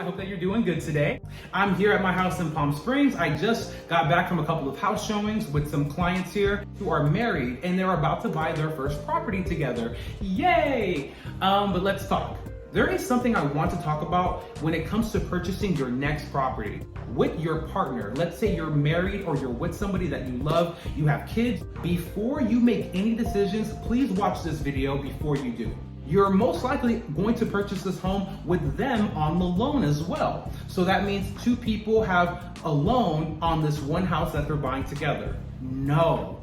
I hope that you're doing good today. I'm here at my house in Palm Springs. I just got back from a couple of house showings with some clients here who are married and they're about to buy their first property together. Yay! But let's talk. There is something I want to talk about when it comes to purchasing your next property with your partner. Let's say you're married or you're with somebody that you love, you have kids. Before you make any decisions, please watch this video before you do. You're most likely going to purchase this home with them on the loan as well. So that means two people have a loan on this one house that they're buying together. No.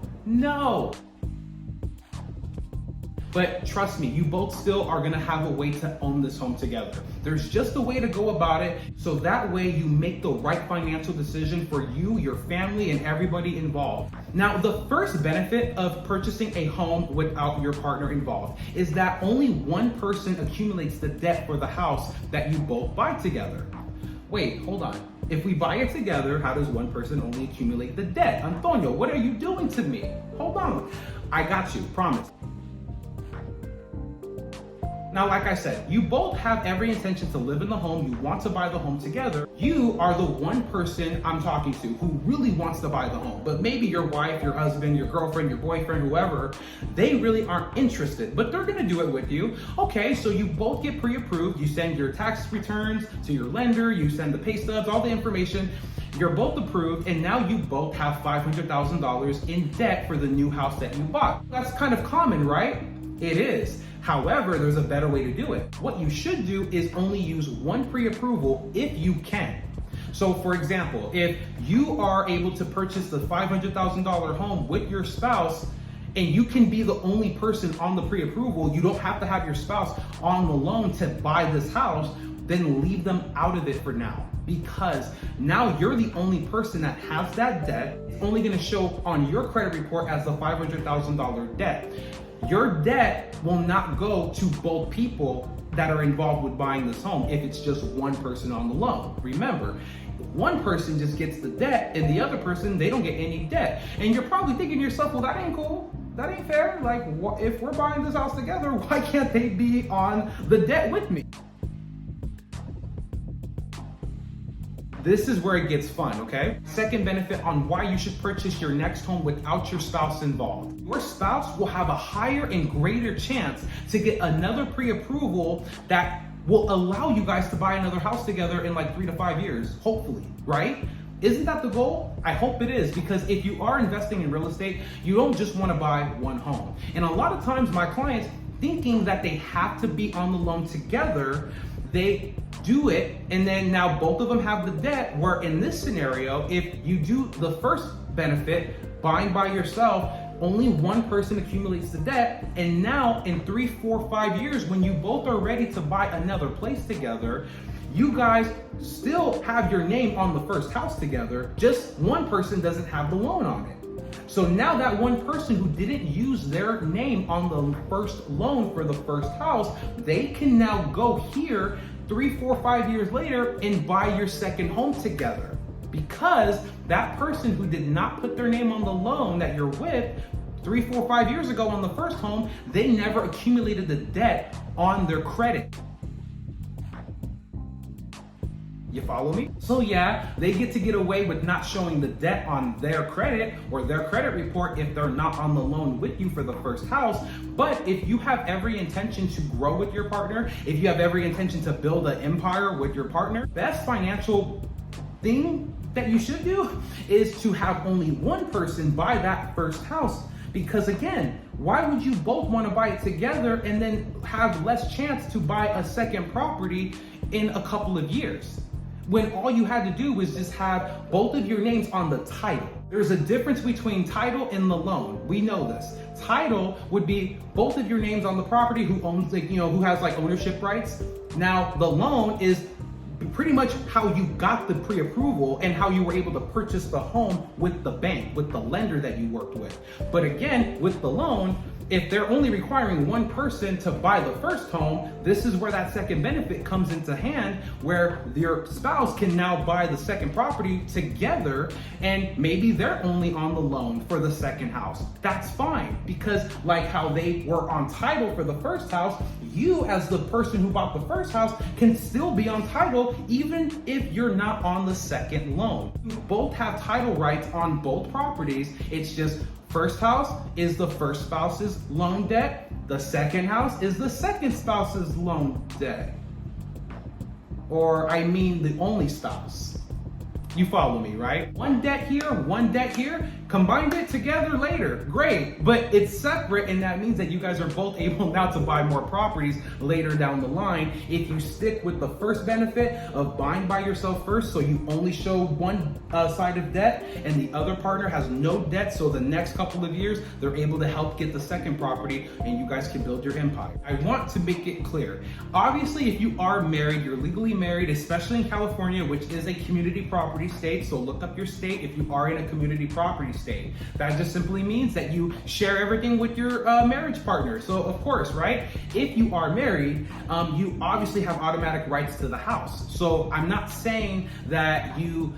But trust me, you both still are gonna have a way to own this home together. There's just a way to go about it, so that way you make the right financial decision for you, your family, and everybody involved. Now, the first benefit of purchasing a home without your partner involved is that only one person accumulates the debt for the house that you both buy together. Wait, hold on. If we buy it together, how does one person only accumulate the debt? Antonio, what are you doing to me? Hold on. I got you, promise. Now, like I said, you both have every intention to live in the home, you want to buy the home together. You are the one person I'm talking to who really wants to buy the home, but maybe your wife, your husband, your girlfriend, your boyfriend, whoever, they really aren't interested, but they're gonna do it with you. Okay, so you both get pre-approved, you send your tax returns to your lender, you send the pay stubs, all the information, you're both approved, and now you both have $500,000 in debt for the new house that you bought. That's kind of common, right? It is. However, there's a better way to do it. What you should do is only use one pre-approval if you can. So for example, if you are able to purchase the $500,000 home with your spouse and you can be the only person on the pre-approval, you don't have to have your spouse on the loan to buy this house, then leave them out of it for now. Because now you're the only person that has that debt. It's only gonna show on your credit report as the $500,000 debt. Your debt will not go to both people that are involved with buying this home if it's just one person on the loan. Remember, one person just gets the debt and the other person, they don't get any debt. And you're probably thinking to yourself, well, that ain't cool. That ain't fair. Like, if we're buying this house together, why can't they be on the debt with me? This is where it gets fun, okay? Second benefit on why you should purchase your next home without your spouse involved. Your spouse will have a higher and greater chance to get another pre-approval that will allow you guys to buy another house together in like 3 to 5 years, hopefully, right? Isn't that the goal? I hope it is, because if you are investing in real estate, you don't just want to buy one home. And a lot of times my clients, thinking that they have to be on the loan together, they do it, and then now both of them have the debt, where in this scenario, if you do the first benefit, buying by yourself, only one person accumulates the debt, and now in 3, 4, 5 years, when you both are ready to buy another place together, you guys still have your name on the first house together, just one person doesn't have the loan on it. So now that one person who didn't use their name on the first loan for the first house, they can now go here 3, 4, 5 years later and buy your second home together. Because that person who did not put their name on the loan that you're with 3, 4, 5 years ago on the first home, they never accumulated the debt on their credit. You follow me? So yeah, they get away with not showing the debt on their credit or their credit report if they're not on the loan with you for the first house. But if you have every intention to grow with your partner, if you have every intention to build an empire with your partner, best financial thing that you should do is to have only one person buy that first house. Because again, why would you both want to buy it together and then have less chance to buy a second property in a couple of years, when all you had to do was just have both of your names on the title? There's a difference between title and the loan. We know this. Title would be both of your names on the property, who owns, like, who has like ownership rights. Now the loan is pretty much how you got the pre-approval and how you were able to purchase the home with the bank, with the lender that you worked with. But again, with the loan, if they're only requiring one person to buy the first home, this is where that second benefit comes into hand, where your spouse can now buy the second property together, and maybe they're only on the loan for the second house. That's fine, because like how they were on title for the first house, you as the person who bought the first house can still be on title even if you're not on the second loan. You both have title rights on both properties. It's just first house is the first spouse's loan debt. The second house is the second spouse's loan debt. Or I mean the only spouse. You follow me, right? One debt here, combined it together later, great. But it's separate, and that means that you guys are both able now to buy more properties later down the line if you stick with the first benefit of buying by yourself first, so you only show one side of debt and the other partner has no debt, so the next couple of years they're able to help get the second property and you guys can build your empire. I want to make it clear, obviously if you are married, you're legally married, especially in California, which is a community property state, so look up your state if you are in a community property state. That just simply means that you share everything with your marriage partner. So of course, right, if you are married, you obviously have automatic rights to the house. So I'm not saying that you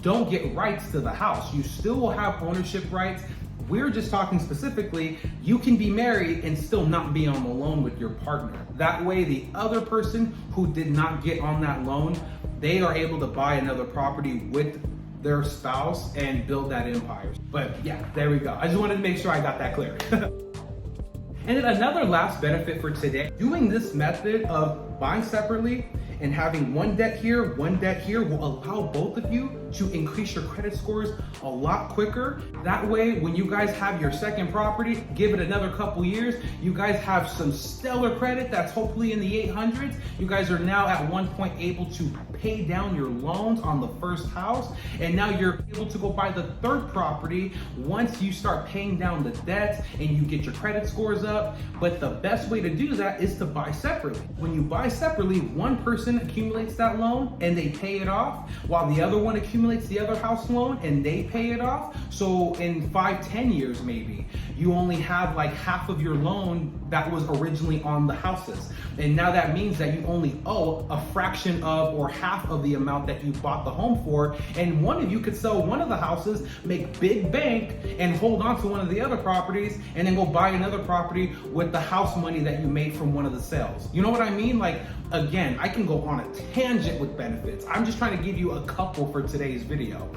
don't get rights to the house. You still will have ownership rights. We're just talking specifically, you can be married and still not be on the loan with your partner. That way, the other person who did not get on that loan, they are able to buy another property with their spouse and build that empire. But yeah, there we go. I just wanted to make sure I got that clear. And then another last benefit for today, doing this method of buying separately and having one debt here will allow both of you to increase your credit scores a lot quicker. That way, when you guys have your second property, give it another couple years, you guys have some stellar credit that's hopefully in the 800s. You guys are now at one point able to pay down your loans on the first house, and now you're able to go buy the third property once you start paying down the debts and you get your credit scores up. But the best way to do that is to buy separately. When you buy separately, one person accumulates that loan and they pay it off, while the other one accumulates the other house loan and they pay it off. So in 5-10 years maybe, you only have like half of your loan that was originally on the houses. And now that means that you only owe a fraction of or half of the amount that you bought the home for. And one of you could sell one of the houses, make big bank, and hold on to one of the other properties, and then go buy another property with the house money that you made from one of the sales. You know what I mean? Like, again, I can go on a tangent with benefits. I'm just trying to give you a couple for today's video.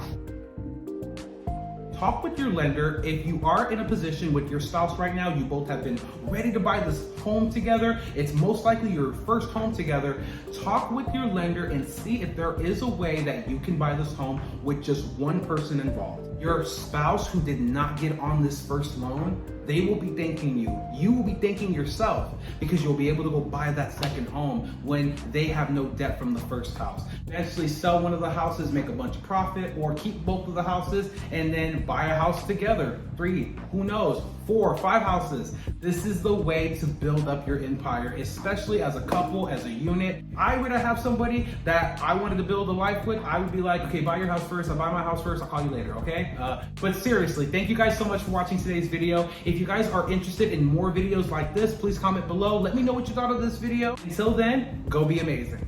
Talk with your lender. If you are in a position with your spouse right now, you both have been ready to buy this home together, it's most likely your first home together, talk with your lender and see if there is a way that you can buy this home with just one person involved. Your spouse who did not get on this first loan, they will be thanking you. You will be thanking yourself, because you'll be able to go buy that second home when they have no debt from the first house. Eventually sell one of the houses, make a bunch of profit, or keep both of the houses and then buy a house together. 3, who knows, 4, 5 houses. This is the way to build up your empire, especially as a couple, as a unit. I were to have somebody that I wanted to build a life with, I would be like, okay, buy your house first, I'll buy my house first, I'll call you later, okay? But seriously, thank you guys so much for watching today's video. If you guys are interested in more videos like this, please comment below. Let me know what you thought of this video. Until then, go be amazing.